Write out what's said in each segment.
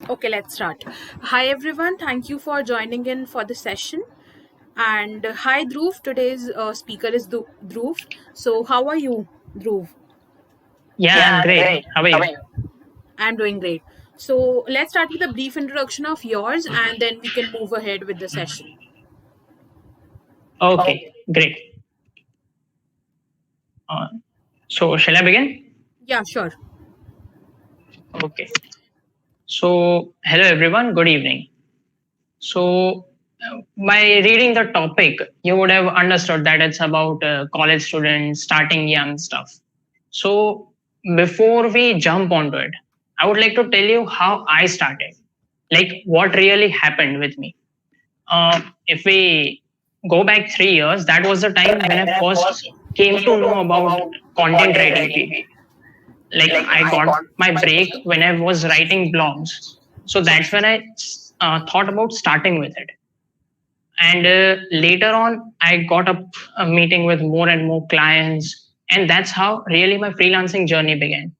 Okay, let's start. Hi, everyone. Thank you for joining in for the session. And hi, Dhruv. Today's speaker is Dhruv. So, how are you, Dhruv? Yeah, Yeah, I'm I'm great. great. How are How you? are you? I'm doing great. So, let's start with a brief introduction of yours and then we can move ahead with the session. Okay, Okay. great. Uh, so, shall I begin? Yeah, sure. Okay. So, hello everyone. Good evening. So, by reading the topic, you would have understood that it's about college students starting young stuff. So, before we jump onto it, I would like to tell you how I started, like what really happened with me. If we go back 3 years, that was the time when I When I first first came came to to know know about about content content writing field. writing, Like like I I got got my my break break. when I was writing blogs. So So, that's when I thought about starting with it. And later on, I got a meeting with more and more clients. And that's how really my freelancing journey began.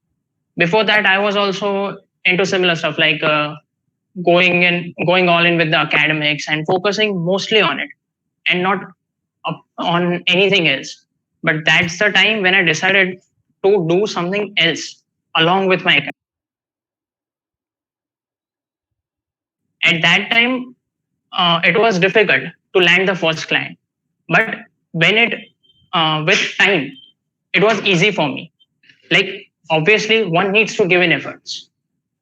Before that, I was also into similar stuff like going all in with the academics and focusing mostly on it and not on anything else. But that's the time when I decided to do something else along with my academics. At that time, it was difficult to land the first client, but when it with time, it was easy for me. Like obviously, one needs to give in efforts.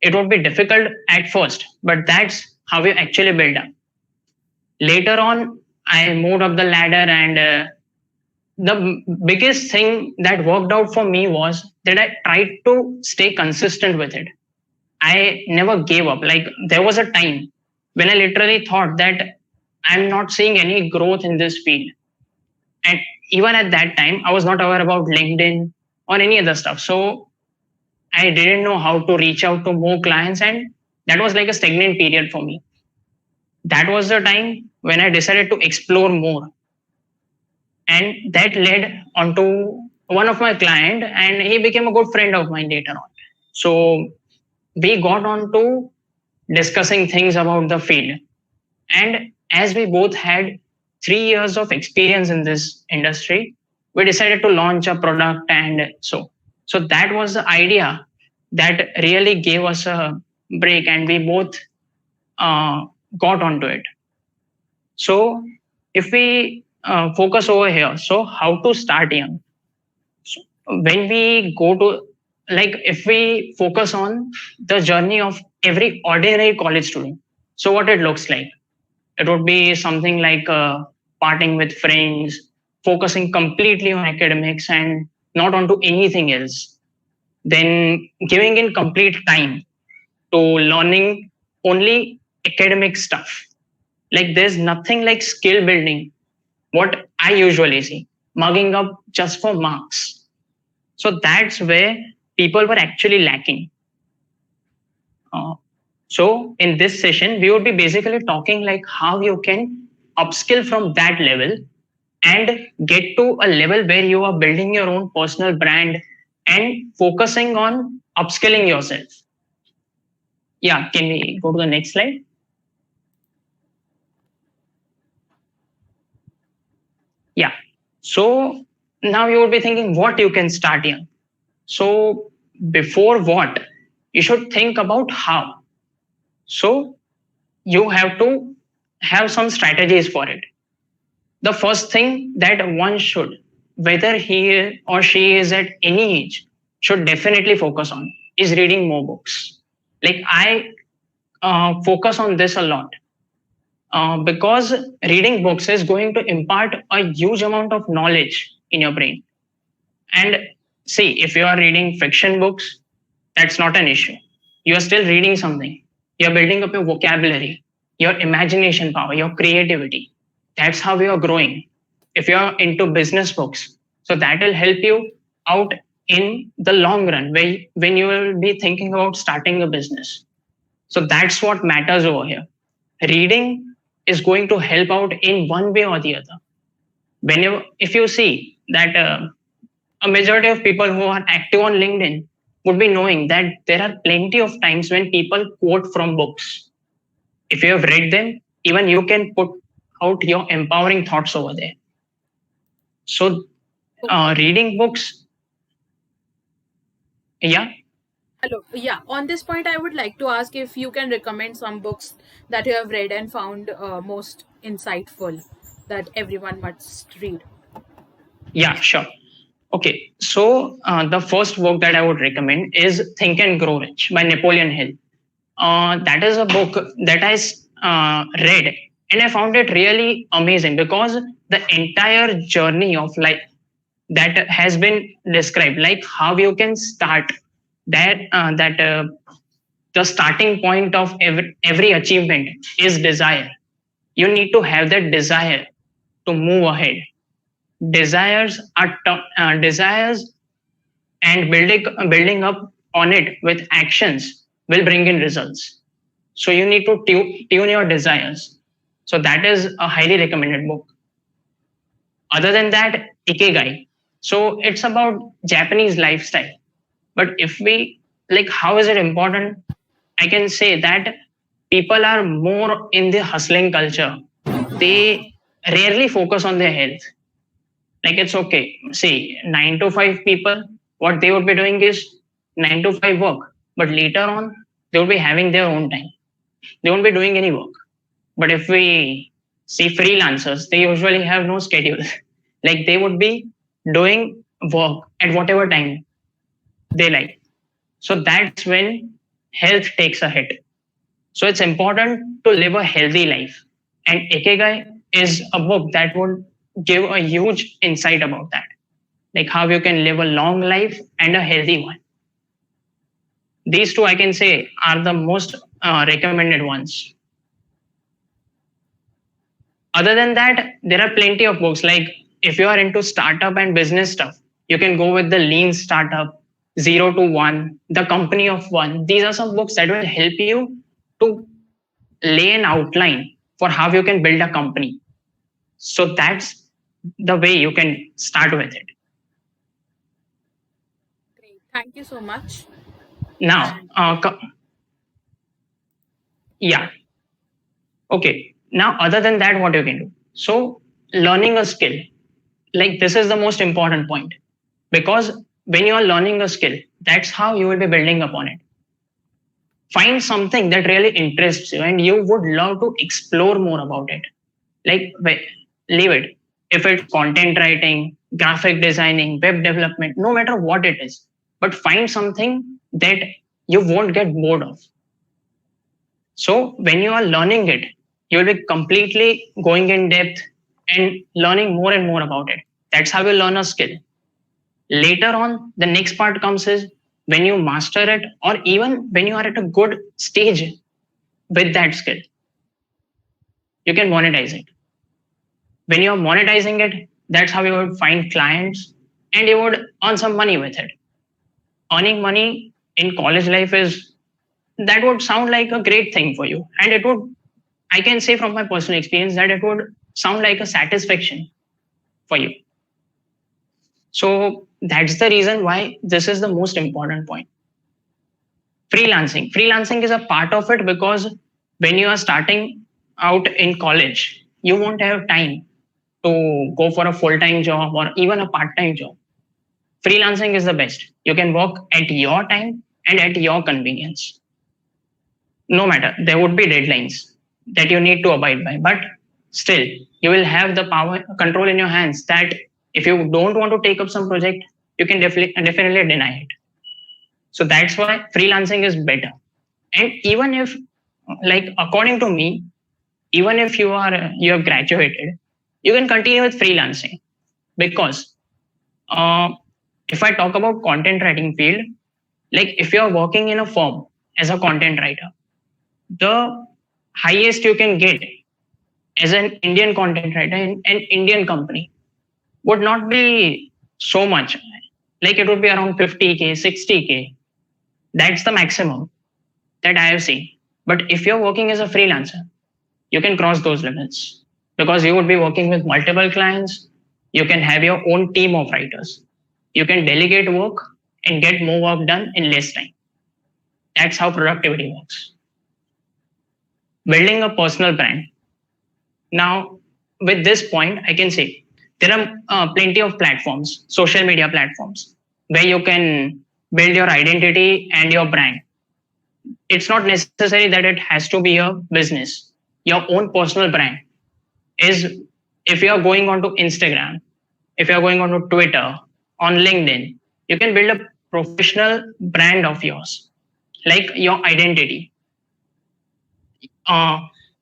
It would be difficult at first, but that's how you actually build up. Later on, I moved up the ladder, and the biggest thing that worked out for me was that I tried to stay consistent with it. I never gave up. Like there was a time when I literally thought that I'm not seeing any growth in this field. And even at that time, I was not aware about LinkedIn or any other stuff. So I didn't know how to reach out to more clients. And that was like a stagnant period for me. That was the time when I decided to explore more. And that led onto one of my client and he became a good friend of mine later on. So we got on to discussing things about the field. And as we both had 3 years of experience in this industry, we decided to launch a product. And so that was the idea that really gave us a break, and we both uh, got onto it. So if we focus over here, so how to start young? So when we go to, like if we focus on the journey of every ordinary college student, so what it looks like, it would be something like parting with friends, focusing completely on academics and not onto anything else. Then giving in complete time to learning only academic stuff. Like there's nothing like skill building, what I usually see, mugging up just for marks. So that's where people were actually lacking. Uh, so in this session, we would be basically talking like how you can upskill from that level and get to a level where you are building your own personal brand and focusing on upskilling yourself. Yeah, can we go to the next slide? Yeah. So now you would be thinking what you can start young. So before what, you should think about how. So you have to have some strategies for it. The first thing that one should, whether he or she is at any age, should definitely focus on is reading more books. Like I focus on this a lot because reading books is going to impart a huge amount of knowledge in your brain. And see, if you are reading fiction books, that's not an issue. You are still reading something. You're building up your vocabulary, your imagination power, your creativity. That's how you are growing. If you're into business books, so that will help you out in the long run when you will be thinking about starting a business. So that's what matters over here. Reading is going to help out in one way or the other. If you see that a majority of people who are active on LinkedIn, would be knowing that there are plenty of times when people quote from books. If you have read them, even you can put out your empowering thoughts over there. So, Okay. reading books, yeah, Hello. Yeah. On this point, I would like to ask if you can recommend some books that you have read and found most insightful that everyone must read. yeah, sure. Okay, so the first book that I would recommend is Think and Grow Rich by Napoleon Hill. That is a book that I read and I found it really amazing because the entire journey of life that has been described, like how you can start that the starting point of every achievement is desire. You need to have that desire to move ahead. Desires and building up on it with actions will bring in results. So you need to tune your desires. So that is a highly recommended book. Other than that, Ikigai. So it's about Japanese lifestyle. But if we like, how is it important? I can say that people are more in the hustling culture. They rarely focus on their health. Like it's okay. See, 9 to 5 people, what they would be doing is 9 to 5 work. But later on, they will be having their own time. They won't be doing any work. But if we see freelancers, they usually have no schedule. Like they would be doing work at whatever time they like. So that's when health takes a hit. So it's important to live a healthy life. And Ikigai is a book that would give a huge insight about that. Like how you can live a long life and a healthy one. These two, I can say, are the most recommended ones. Other than that, there are plenty of books. Like if you are into startup and business stuff, you can go with the Lean Startup, Zero to One, The Company of One. These are some books that will help you to lay an outline for how you can build a company. So that's the way you can start with it. Great. Thank you so much. Now, And yeah, okay. Now, other than that, what you can do? So, learning a skill, like this is the most important point because when you are learning a skill, that's how you will be building upon it. Find something that really interests you and you would love to explore more about it. Like, leave it. If it's content writing, graphic designing, web development, no matter what it is, but find something that you won't get bored of. So when you are learning it, you will be completely going in depth and learning more and more about it. That's how you learn a skill. Later on, the next part comes is when you master it, or even when you are at a good stage with that skill, you can monetize it. When you're monetizing it, that's how you would find clients and you would earn some money with it. Earning money in college life is that would sound like a great thing for you. And it would, I can say from my personal experience that it would sound like a satisfaction for you. So that's the reason why this is the most important point. Freelancing is a part of it because when you are starting out in college, you won't have time to go for a full-time job or even a part-time job. Freelancing is the best. You can work at your time and at your convenience. No matter, there would be deadlines that you need to abide by, but still, you will have the power control in your hands that if you don't want to take up some project, you can definitely deny it. So that's why freelancing is better. And even if, like, according to me, even if you have graduated, you can continue with freelancing because uh, if I talk about content writing field, like if you're working in a firm as a content writer, the highest you can get as an Indian content writer in an Indian company would not be so much. Like it would be around 50K, 60K. That's the maximum that I have seen. But if you're working as a freelancer, you can cross those limits because you would be working with multiple clients. You can have your own team of writers. You can delegate work and get more work done in less time. That's how productivity works. Building a personal brand. Now, with this point, I can say there are plenty of platforms, social media platforms, where you can build your identity and your brand. It's not necessary that it has to be a business. Your own personal brand is, if you are going onto Instagram, if you are going onto Twitter, on LinkedIn, you can build a professional brand of yours, like your identity. Uh,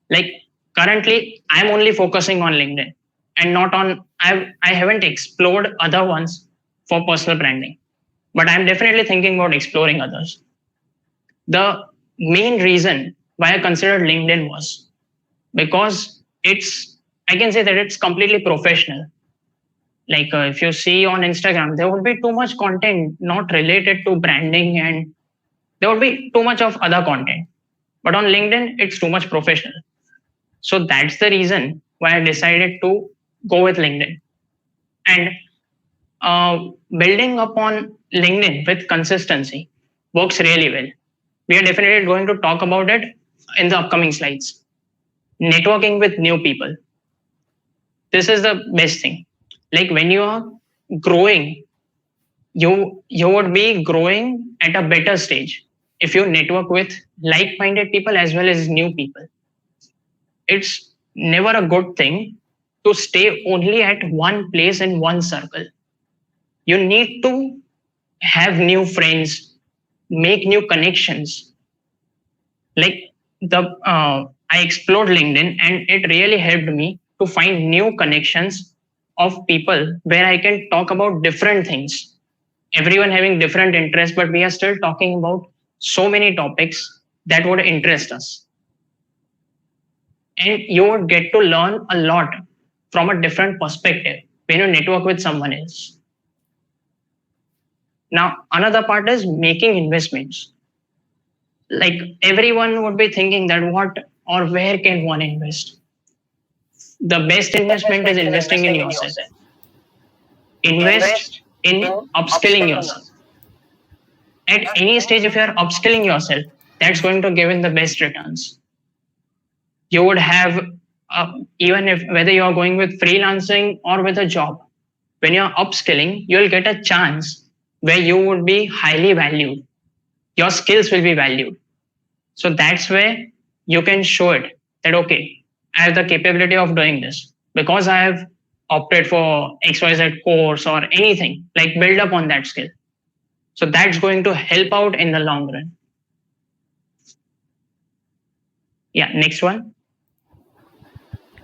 like currently, I'm only focusing on LinkedIn and not on. I haven't explored other ones for personal branding, but I'm definitely thinking about exploring others. The main reason why I considered LinkedIn was because it's, I can say that it's completely professional. Like if you see on Instagram, there would be too much content not related to branding, and there would be too much of other content. But on LinkedIn, it's too much professional. So that's the reason why I decided to go with LinkedIn. And building upon LinkedIn with consistency works really well. We are definitely going to talk about it in the upcoming slides. Networking with new people. This is the best thing. Like when you are growing, you would be growing at a better stage if you network with like-minded people as well as new people. It's never a good thing to stay only at one place in one circle. You need to have new friends, make new connections. Like I explored LinkedIn and it really helped me to find new connections of people where I can talk about different things. Everyone having different interests, but we are still talking about so many topics that would interest us. And you would get to learn a lot from a different perspective when you network with someone else. Now, another part is making investments. Like everyone would be thinking that what or where can one invest? The best investment is investing in yourself. Invest in upskilling yourself. At any stage, if you are upskilling yourself, that's going to give in the best returns. You would have, even if whether you are going with freelancing or with a job, when you're upskilling, you'll get a chance where you would be highly valued. Your skills will be valued. So that's where you can show it that, okay, I have the capability of doing this because I have opted for XYZ course or anything, like build up on that skill. So that's going to help out in the long run. Yeah, next one.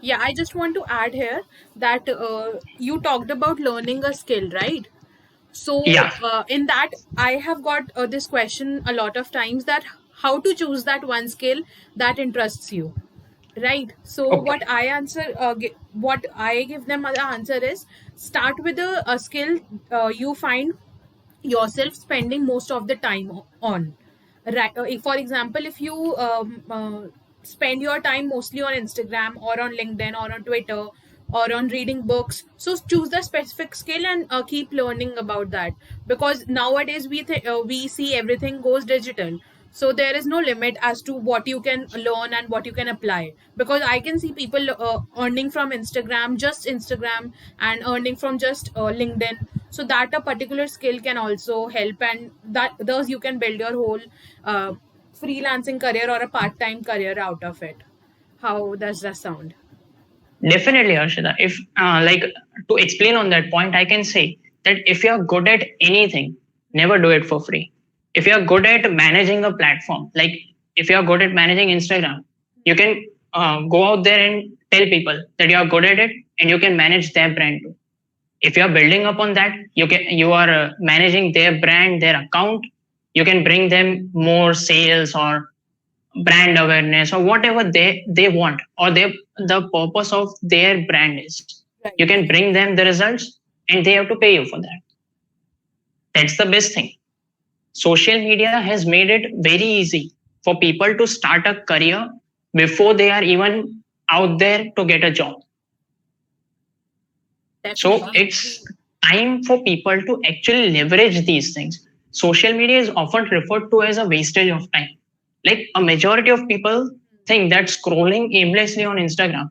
Yeah, I just want to add here that you talked about learning a skill, right? So, Yeah, in that, I have got this question a lot of times, that how to choose that one skill that interests you, right? So, okay. what I give them the answer is, start with a skill you find yourself spending most of the time on. Right? For example, if you spend your time mostly on Instagram or on LinkedIn or on Twitter or on reading books, so choose the specific skill and keep learning about that, because nowadays we see everything goes digital, so there is no limit as to what you can learn and what you can apply, because I can see people earning from Instagram, just Instagram, and earning from just LinkedIn, so that a particular skill can also help, and that thus you can build your whole uh, freelancing career or a part-time career out of it. How does that sound? Definitely, Harshita. If like to explain on that point, I can say that if you're good at anything, never do it for free. If you're good at managing a platform, like if you're good at managing Instagram, you can go out there and tell people that you are good at it and you can manage their brand too. If you are building upon that, you are managing their brand, their account, you can bring them more sales or brand awareness or whatever they want, or the purpose of their brand is. You Right. can bring them the results and they have to pay you for that. That's the best thing. Social media has made it very easy for people to start a career before they are even out there to get a job. So Definitely. it's time for people to actually leverage these things. social media is often referred to as a wastage of time. Like a majority of people think that scrolling aimlessly on Instagram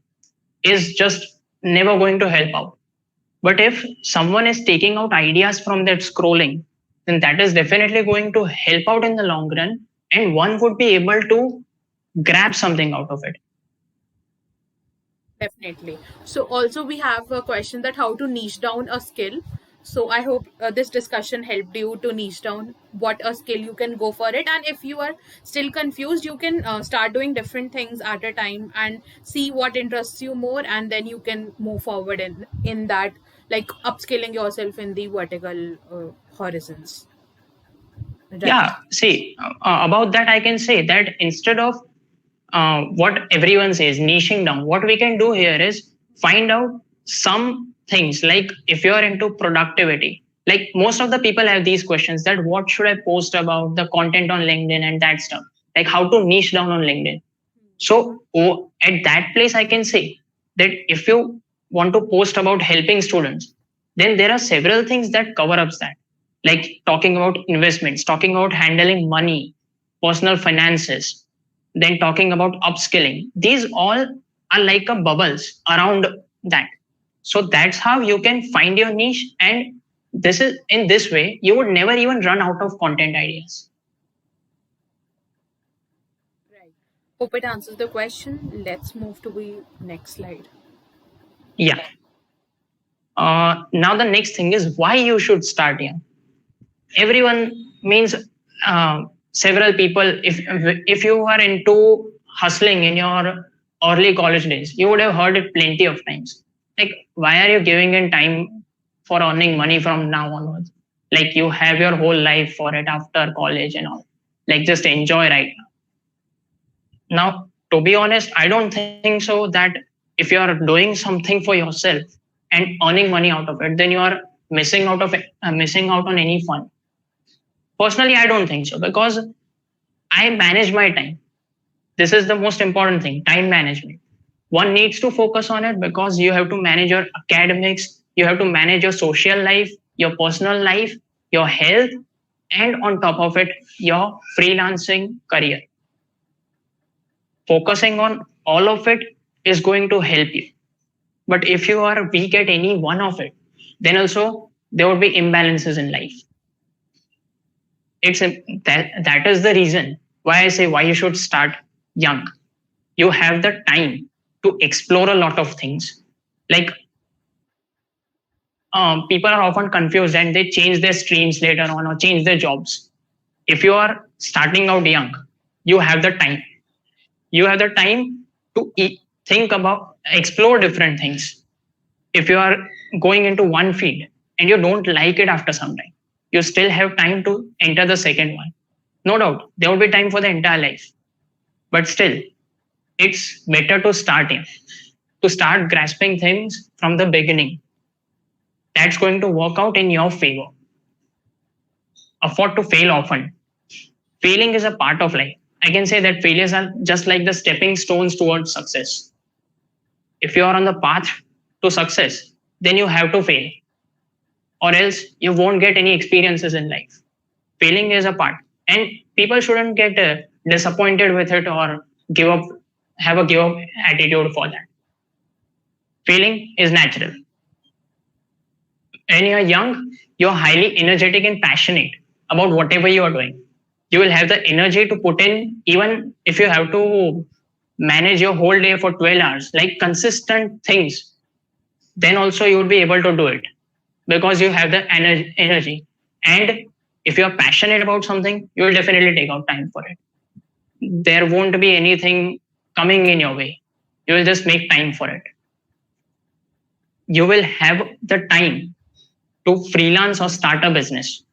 is just never going to help out. But if someone is taking out ideas from that scrolling, then that is definitely going to help out in the long run, and one would be able to grab something out of it. Definitely. So also we have a question that how to niche down a skill. So I hope this discussion helped you to niche down what a skill you can go for it. And if you are still confused, you can start doing different things at a time and see what interests you more, and then you can move forward in that, like upskilling yourself in the vertical horizons. Right. Yeah, see, about that, I can say that instead of what everyone says, niching down, what we can do here is find out some things. Like if you're into productivity, like most of the people have these questions that what should I post about the content on LinkedIn and that stuff, like how to niche down on LinkedIn. So at that place, I can say that if you want to post about helping students, then there are several things that cover up that, like talking about investments, talking about handling money, personal finances, then talking about upskilling. These all are like a bubbles around that. So that's how you can find your niche, and this is in this way you would never even run out of content ideas. Right. Hope it answers the question. Let's move to the next slide. Yeah. Now the next thing is why you should start young. Everyone means several people. If you are into hustling in your early college days, you would have heard it plenty of times. Like, why are you giving in time for earning money from now onwards? Like you have your whole life for it after college and all. Like just enjoy right now. Now, to be honest, I don't think so that if you are doing something for yourself and earning money out of it, then you are missing out on any fun. Personally, I don't think so because I manage my time. This is the most important thing, time management. One needs to focus on it because you have to manage your academics, you have to manage your social life, your personal life, your health, and on top of it, your freelancing career. Focusing on all of it is going to help you. But if you are weak at any one of it, then also there would be imbalances in life. That is the reason why I say why you should start young. You have the time to explore a lot of things. Like people are often confused and they change their streams later on or change their jobs. If you are starting out young, you have the time. You have the time to think about, explore different things. If you are going into one field and you don't like it after some time, you still have time to enter the second one. No doubt, there will be time for the entire life. But still, it's better to start in, to start grasping things from the beginning. That's going to work out in your favor. Afford to fail often. Failing is a part of life. I can say that failures are just like the stepping stones towards success. If you are on the path to success, then you have to fail, or else you won't get any experiences in life. Failing is a part, and people shouldn't get disappointed with it or give up, have a give up attitude for that. Failing is natural. When you're young, you're highly energetic and passionate about whatever you are doing. You will have the energy to put in, even if you have to manage your whole day for 12 hours, like consistent things, then also you would be able to do it because you have the energy. And if you're passionate about something, you will definitely take out time for it. There won't be anything coming in your way. You will just make time for it. You will have the time to freelance or start a business.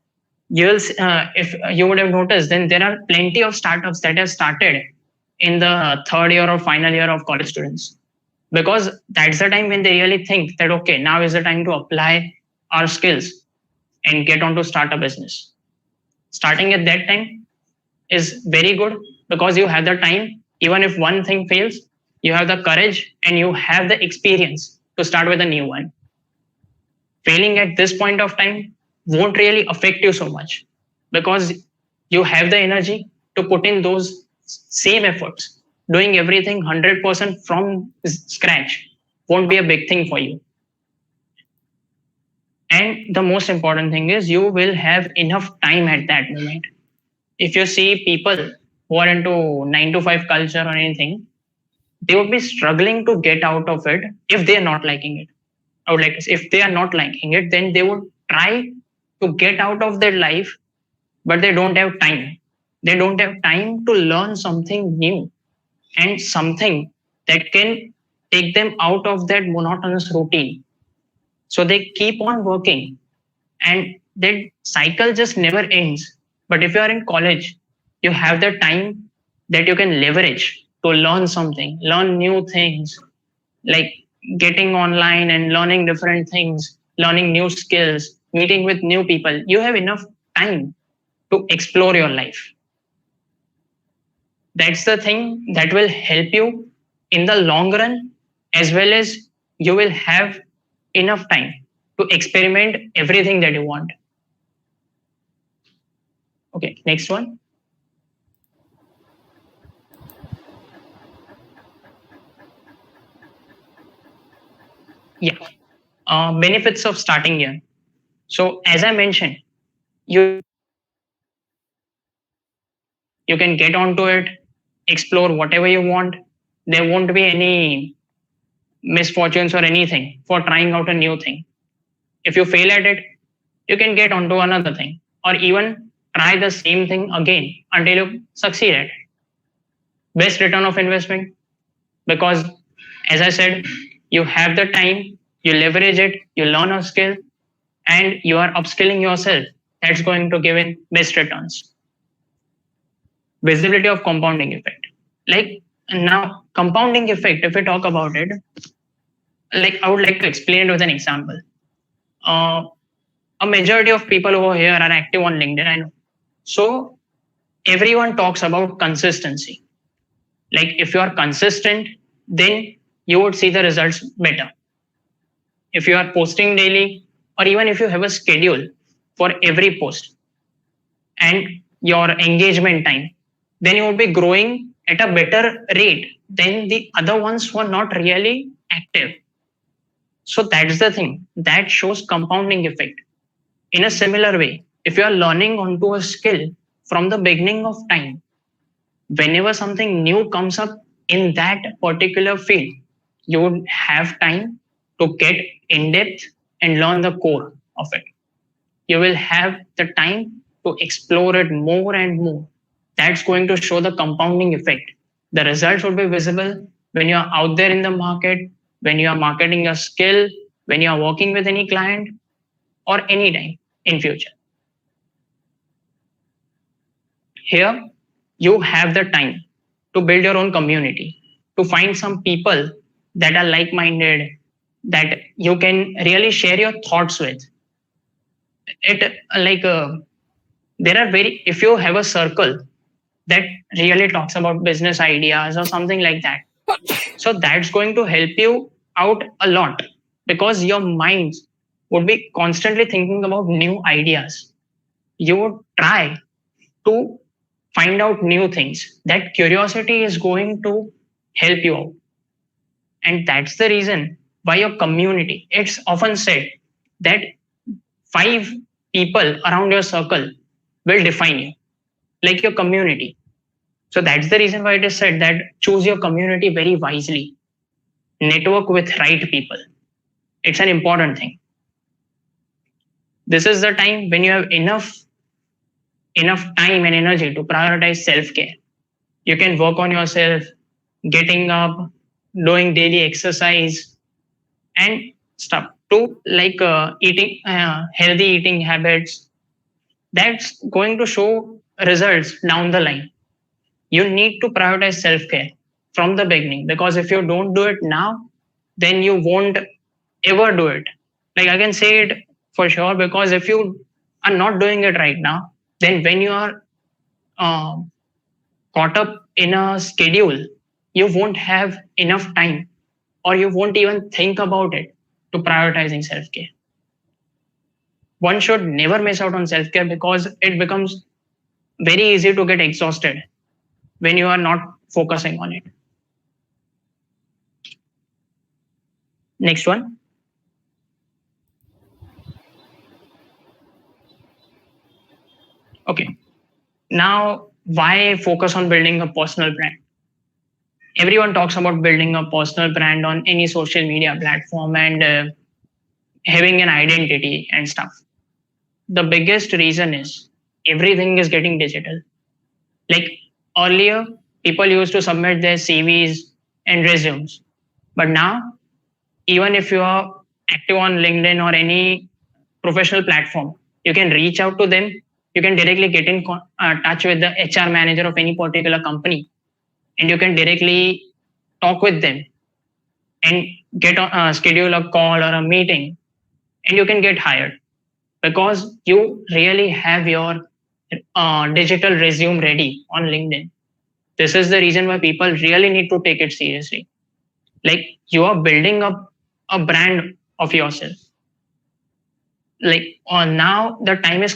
You'll if you would have noticed, then there are plenty of startups that have started in the third year or final year of college students, because that's the time when they really think that okay, now is the time to apply our skills and get on to start a business. Starting at that time is very good because you have the time. Even if one thing fails, you have the courage and you have the experience to start with a new one. Failing at this point of time won't really affect you so much because you have the energy to put in those same efforts. Doing everything 100% from scratch won't be a big thing for you. And the most important thing is you will have enough time at that moment. If you see people who are into 9 to 5 culture or anything, they would be struggling to get out of it if they are not liking it. I would like to say, if they are not liking it, then they would try to get out of their life, but they don't have time. They don't have time to learn something new and something that can take them out of that monotonous routine. So they keep on working, and that cycle just never ends. But if you are in college, you have the time that you can leverage to learn something, learn new things, like getting online and learning different things, learning new skills, meeting with new people. You have enough time to explore your life. That's the thing that will help you in the long run, as well as you will have enough time to experiment everything that you want. Okay, next one. Yeah, benefits of starting here. So as I mentioned, you you can get onto it, explore whatever you want. There won't be any misfortunes or anything for trying out a new thing. If you fail at it, you can get onto another thing, or even try the same thing again until you succeed at it. Best return of investment, because as I said, you have the time, you leverage it, you learn a skill, and you are upskilling yourself. That's going to give in best returns. Visibility of compounding effect. Like now, compounding effect, if we talk about it, like I would like to explain it with an example. Uh, a majority of people over here are active on LinkedIn, I know. So everyone talks about consistency. Like if you are consistent, then you would see the results better. If you are posting daily, or even if you have a schedule for every post and your engagement time, then you will be growing at a better rate than the other ones who are not really active. So that's the thing that shows compounding effect. In a similar way, if you are learning onto a skill from the beginning of time, whenever something new comes up in that particular field, you would have time to get in depth and learn the core of it. You will have the time to explore it more and more. That's going to show the compounding effect. The results will be visible when you are out there in the market, when you are marketing your skill, when you are working with any client, or any time in future. Here, you have the time to build your own community, to find some people that are like minded, that you can really share your thoughts with. It like there are very, if you have a circle that really talks about business ideas or something like that, so that's going to help you out a lot, because your mind would be constantly thinking about new ideas. You would try to find out new things. That curiosity is going to help you out. And that's the reason why your community, it's often said that 5 people around your circle will define you, like your community. So that's the reason why it is said that choose your community very wisely. Network with right people. It's an important thing. This is the time when you have enough time and energy to prioritize self-care. You can work on yourself, getting up, doing daily exercise, and stuff to like eating healthy eating habits. That's going to show results down the line. You need to prioritize self-care from the beginning, because if you don't do it now, then you won't ever do it. Like I can say it for sure, because if you are not doing it right now, then when you are um, caught up in a schedule, you won't have enough time, or you won't even think about it to prioritizing self care. one should never miss out on self care because it becomes very easy to get exhausted when you are not focusing on it. Next one. Okay. Now, why focus on building a personal brand? Everyone talks about building a personal brand on any social media platform and having an identity and stuff. The biggest reason is everything is getting digital. Like earlier, people used to submit their CVs and resumes, but now, even if you are active on LinkedIn or any professional platform, you can reach out to them. You can directly get in touch with the HR manager of any particular company, and you can directly talk with them and get schedule a call or a meeting, and you can get hired because you really have your digital resume ready on LinkedIn. This is the reason why people really need to take it seriously. Like you are building up a brand of yourself. Like now the time is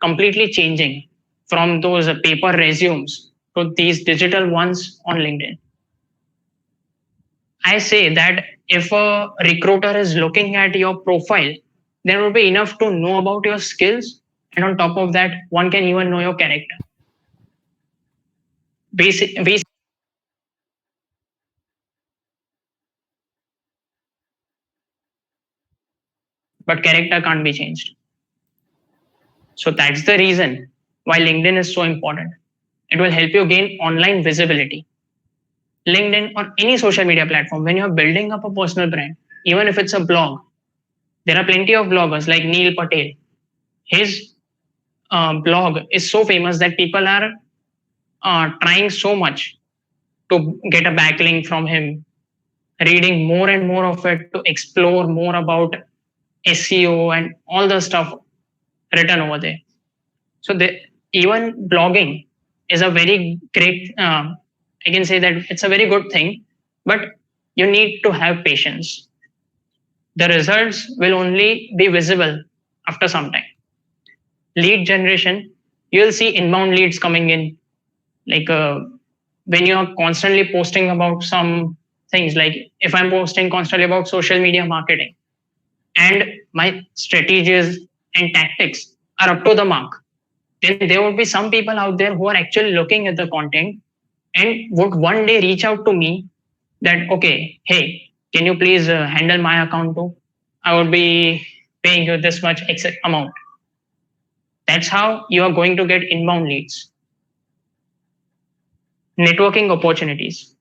completely changing from those paper resumes to these digital ones on LinkedIn. I say that if a recruiter is looking at your profile, there will be enough to know about your skills, and on top of that, one can even know your character. We but character can't be changed. So that's the reason why LinkedIn is so important. It will help you gain online visibility. LinkedIn or any social media platform, when you're building up a personal brand, even if it's a blog, there are plenty of bloggers like Neil Patel. His blog is so famous that people are trying so much to get a backlink from him, reading more and more of it to explore more about SEO and all the stuff written over there. So even blogging is a very great. I can say that it's a very good thing, but you need to have patience. The results will only be visible after some time. Lead generation, you'll see inbound leads coming in. Like when you're constantly posting about some things, like if I'm posting constantly about social media marketing and my strategies and tactics are up to the mark, then there would be some people out there who are actually looking at the content and would one day reach out to me that, okay, hey, can you please handle my account too? I would be paying you this much amount. That's how you are going to get inbound leads. Networking opportunities.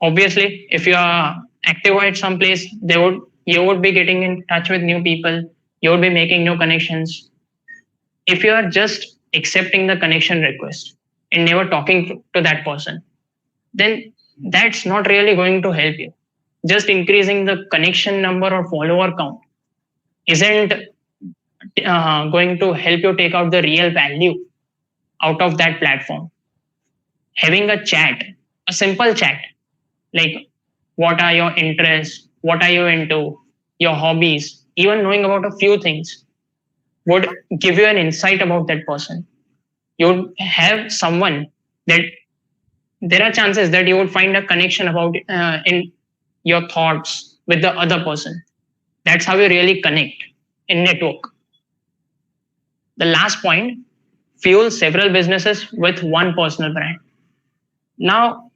Obviously, if you are active at some place, you would be getting in touch with new people. You would be making new connections. If you are just accepting the connection request and never talking to that person, then that's not really going to help you. Just increasing the connection number or follower count isn't going to help you take out the real value out of that platform. Having a chat, a simple chat, like what are your interests, what are you into, your hobbies, even knowing about a few things would give you an insight about that person. You would have someone that there are chances that you would find a connection about in your thoughts with the other person. That's how you really connect in network. The last point, fuel several businesses with one personal brand. Now,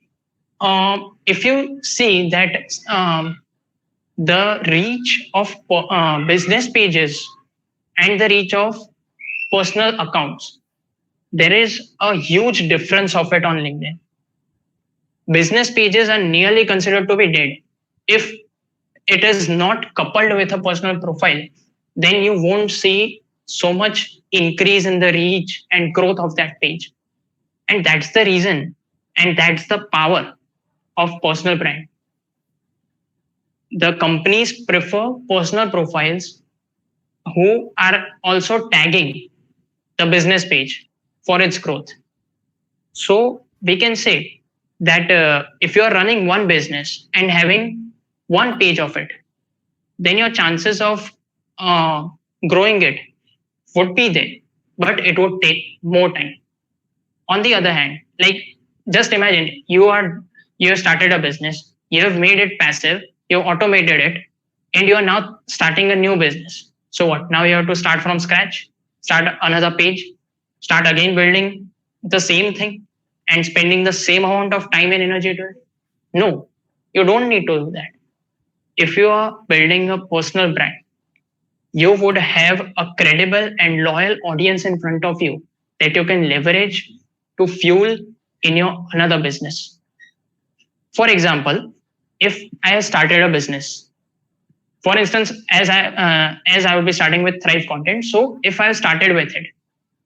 if you see that the reach of business pages and the reach of personal accounts, there is a huge difference of it on LinkedIn. Business pages are nearly considered to be dead. If it is not coupled with a personal profile, then you won't see so much increase in the reach and growth of that page. And that's the reason, and that's the power of personal brand. The companies prefer personal profiles who are also tagging the business page for its growth. So we can say that if you are running one business and having one page of it, then your chances of growing it would be there, but it would take more time. On the other hand, like, just imagine you have started a business, you have made it passive, you automated it, and you are now starting a new business. So what? Now you have to start from scratch, start another page, start again building the same thing, and spending the same amount of time and energy to it. No, you don't need to do that. If you are building a personal brand, you would have a credible and loyal audience in front of you that you can leverage to fuel in your another business. For example, if I started a business, for instance, as I would be starting with Thrive Content. So if I started with it,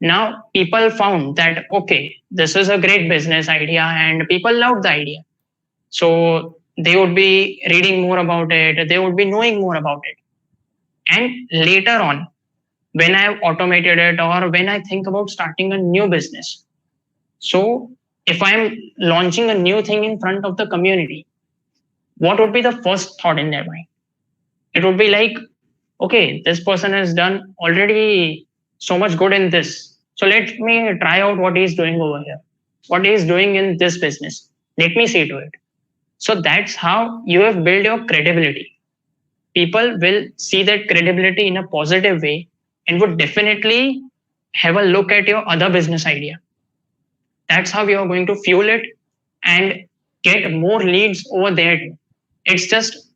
now people found that okay, this is a great business idea, and people loved the idea. So they would be reading more about it, they would be knowing more about it. And later on, when I have automated it, or when I think about starting a new business, so if I'm launching a new thing in front of the community, what would be the first thought in their mind? It would be like, okay, this person has done already so much good in this. So let me try out what he's doing over here, what he's doing in this business. Let me see to it. So that's how you have built your credibility. People will see that credibility in a positive way and would definitely have a look at your other business idea. That's how you are going to fuel it and get more leads over there. It's just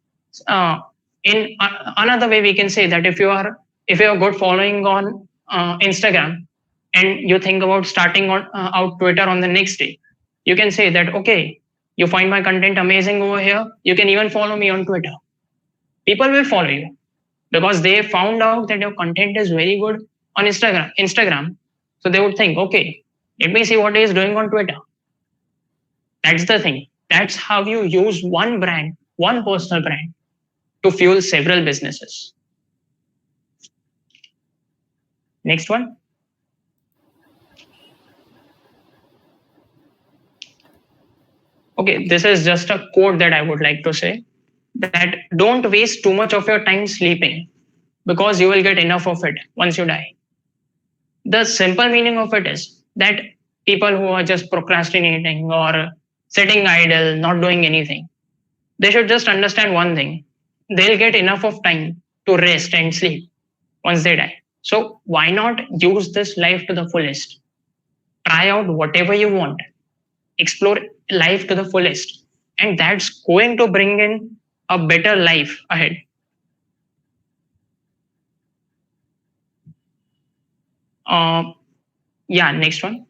in another way we can say that if you are good following on Instagram, and you think about starting on out Twitter on the next day, you can say that okay, you find my content amazing over here, you can even follow me on Twitter. People will follow you because they found out that your content is very good on Instagram. So they would think, okay, let me see what he is doing on Twitter. That's the thing. That's how you use one brand, one personal brand, to fuel several businesses. Next one. Okay, this is just a quote that I would like to say, that don't waste too much of your time sleeping, because you will get enough of it once you die. The simple meaning of it is that people who are just procrastinating or sitting idle, not doing anything, they should just understand one thing: they'll get enough of time to rest and sleep once they die. So why not use this life to the fullest? Try out whatever you want, explore life to the fullest, and that's going to bring in a better life ahead. Uh, yeah, next one.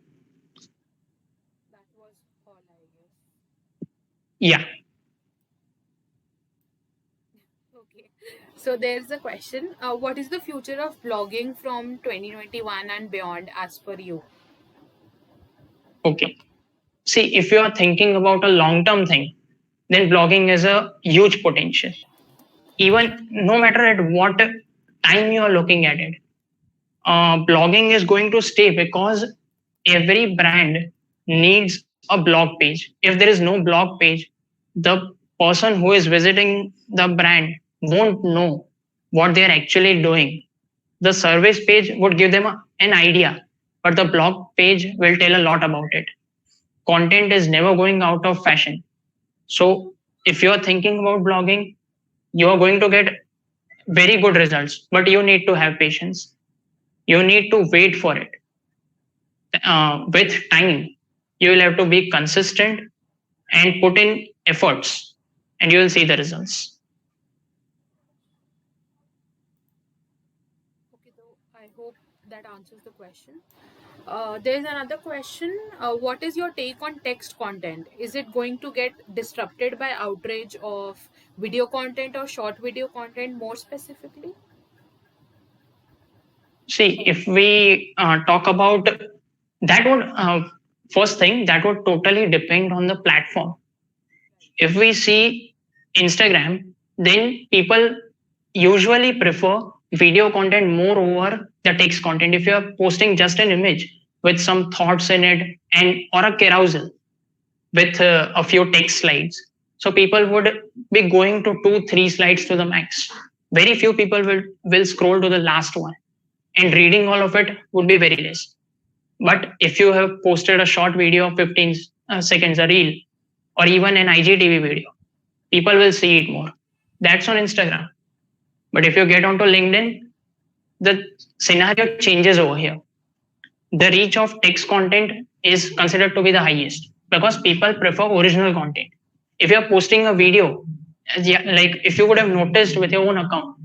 That was all, I guess. Yeah. Okay. So there's a question. What is the future of blogging from 2021 and beyond as per you? Okay. See, if you are thinking about a long term thing, then blogging is a huge potential. Even no matter at what time you are looking at it, blogging is going to stay, because every brand needs a blog page. If there is no blog page, the person who is visiting the brand won't know what they are actually doing. The service page would give them an idea, but the blog page will tell a lot about it. Content is never going out of fashion. So if you are thinking about blogging, you are going to get very good results, but you need to have patience. You need to wait for it. With time, you will have to be consistent and put in efforts, and you will see the results. Okay, so I hope that answers the question. There is another question. What is your take on text content? Is it going to get disrupted by outrage of video content or short video content more specifically? See, if we talk about that, would first thing, that would totally depend on the platform. If we see Instagram, then people usually prefer video content more over the text content. If you are posting just an image with some thoughts in it, and or a carousel with a few text slides, so people would be going to 2-3 slides to the max. Very few people will scroll to the last one. and reading all of it would be very less. But if you have posted a short video of 15 seconds, a reel, or even an IGTV video, people will see it more. That's on Instagram. But if you get onto LinkedIn, the scenario changes over here. The reach of text content is considered to be the highest because people prefer original content. If you're posting a video, yeah, like if you would have noticed with your own account,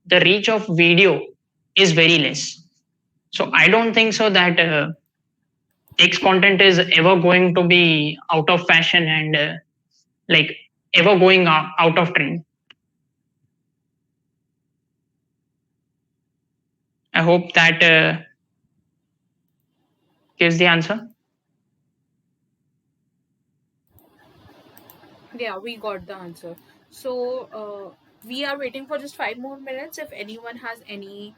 the reach of video is very less. So I don't think so that text content is ever going to be out of fashion and like ever going out of trend. I hope that gives the answer. Yeah, we got the answer. So we are waiting for just 5 more minutes if anyone has any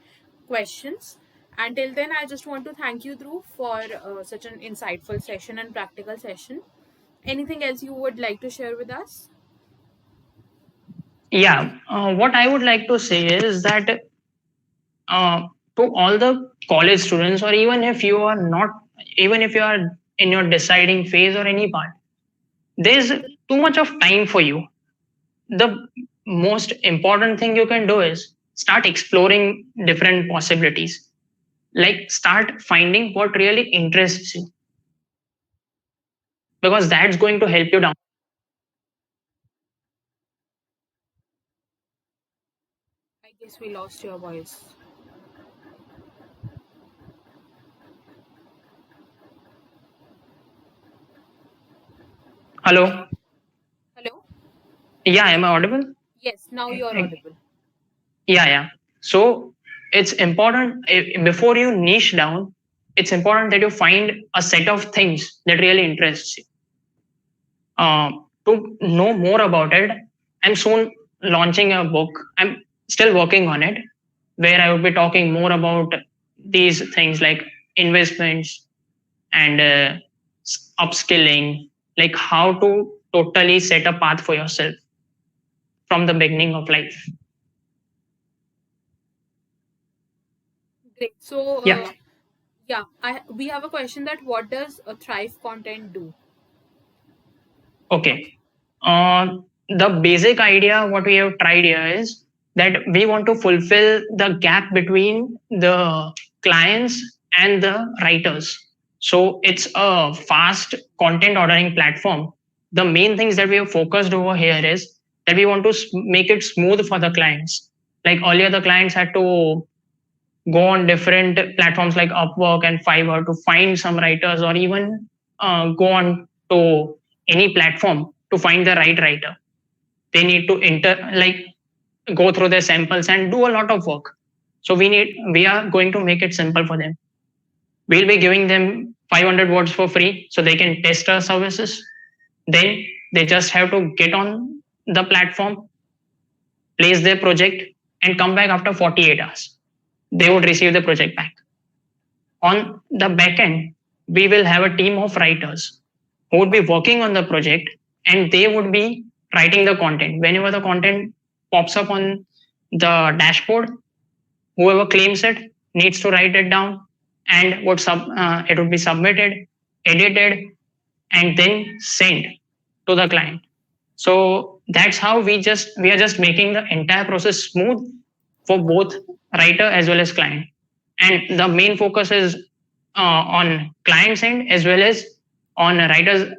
questions. Until then, I just want to thank you, Dhruv, for such an insightful session and practical session. Anything else you would like to share with us? Yeah, what I would like to say is that uh, to all the college students, or even if you are not, even if you are in your deciding phase or any part, there's too much of time for you. The most important thing you can do is start exploring different possibilities. Like start finding what really interests you, because that's going to help you down. I guess we lost your voice. Hello. Hello? Yeah, am I audible? Yes, now you're audible. Yeah, yeah. So it's important before you niche down, it's important that you find a set of things that really interests you. To know more about it, I'm soon launching a book. I'm still working on it, where I would be talking more about these things like investments and upskilling, like how to totally set a path for yourself from the beginning of life. Great. So, Yeah. yeah, we have a question that what does a Thrive content do? Okay. The basic idea, what we have tried here is that we want to fulfill the gap between the clients and the writers. So it's a fast content ordering platform. The main things that we have focused over here is that we want to make it smooth for the clients. Like earlier, the clients had to go on different platforms like Upwork and Fiverr to find some writers, or even go on to any platform to find the right writer. They need to go through their samples and do a lot of work. So we are going to make it simple for them. We'll be giving them 500 words for free so they can test our services. Then they just have to get on the platform, place their project, and come back after 48 hours. They would receive the project back. On the back end, we will have a team of writers who would be working on the project, and they would be writing the content. Whenever the content pops up on the dashboard, whoever claims it needs to write it down, and it would be submitted, edited, and then sent to the client. So that's how we are just making the entire process smooth for both writer as well as client. And the main focus is on client's end as well as on a writers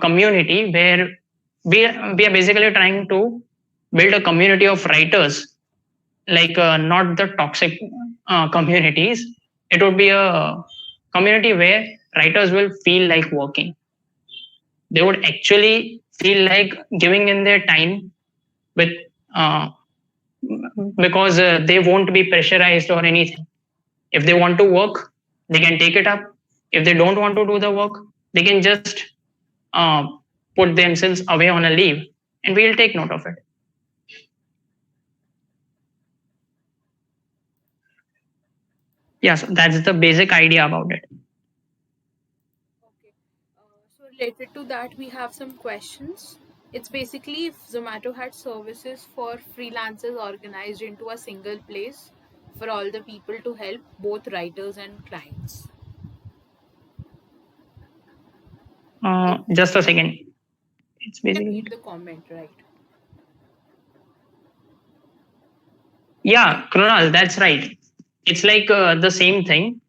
community, where we are basically trying to build a community of writers, like not the toxic communities. It would be a community where writers will feel like working. They would actually feel like giving in their time with uh, because they won't be pressurized or anything. If they want to work, they can take it up. If they don't want to do the work, they can just uh, put themselves away on a leave, and we'll take note of it. Yes, that's the basic idea about it. Okay. So related to that, we have some questions. It's basically if Zomato had services for freelancers organized into a single place, for all the people to help both writers and clients? Just a second. It's You can basically read the comment, right? yeah, Krunal, that's right. It's like the same thing.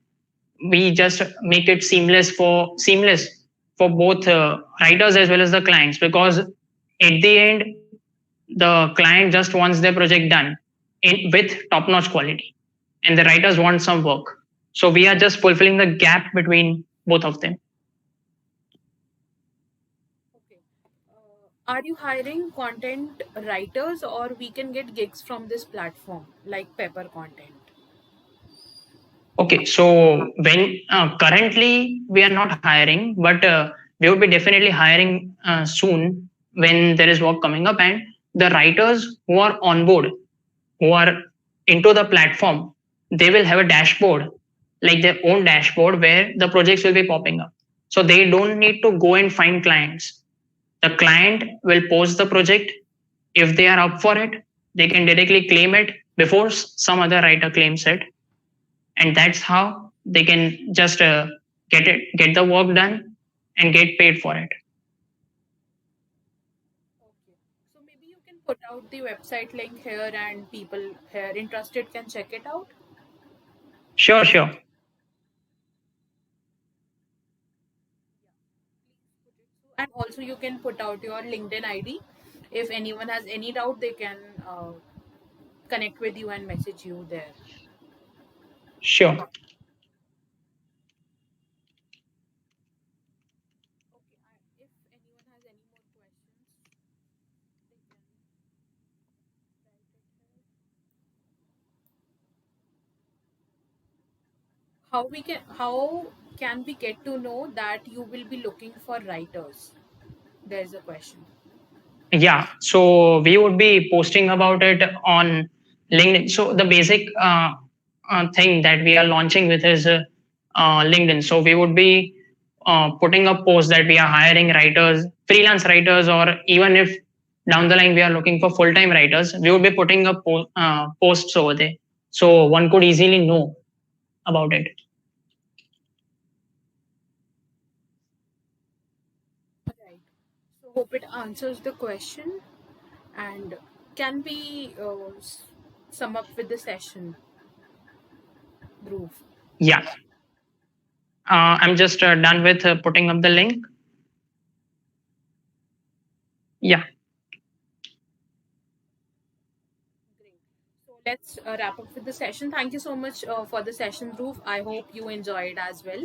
We just make it seamless for both writers as well as the clients, because at the end the client just wants their project done with top notch quality, and the writers want some work. So we are just fulfilling the gap between both of them. Okay. Are you hiring content writers, or we can get gigs from this platform like Pepper Content? Okay, so when currently we are not hiring, but we would be definitely hiring soon when there is work coming up, and the writers who are on board, who are into the platform, they will have a dashboard, like their own dashboard where the projects will be popping up. So they don't need to go and find clients. The client will post the project. If they are up for it, they can directly claim it before some other writer claims it, and that's how they can just get the work done and get paid for it. Okay. So maybe you can put out the website link here and people here interested can check it out. Sure. And also you can put out your LinkedIn ID. If anyone has any doubt, they can connect with you and message you there. Sure. Okay. If anyone has any more questions, they can write it here. How can we get to know that you will be looking for writers? There's a question. Yeah, so we would be posting about it on LinkedIn. So the basic thing that we are launching with is LinkedIn. So we would be putting up posts that we are hiring writers, freelance writers, or even if down the line we are looking for full-time writers, we would be putting up posts over there, so one could easily know about it. Right. So hope it answers the question. And can we sum up with the session, Dhruv? Yeah, I'm just done with putting up the link. Yeah. Great. So let's wrap up with the session. Thank you so much for the session, Dhruv. I hope you enjoyed as well.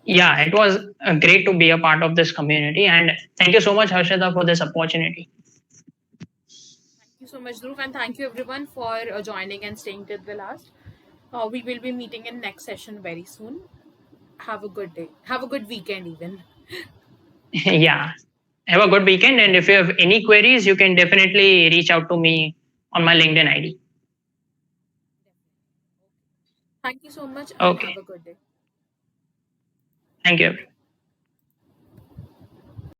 Yeah, it was great to be a part of this community, and thank you so much, Harshada, for this opportunity. Thank you so much, Dhruv, and thank you everyone for joining and staying till the last. We will be meeting in next session very soon. Have a good day. Have a good weekend, even. Yeah, have a good weekend, and if you have any queries, you can definitely reach out to me on my LinkedIn ID. Thank you so much, and have Okay, a good day. thank you.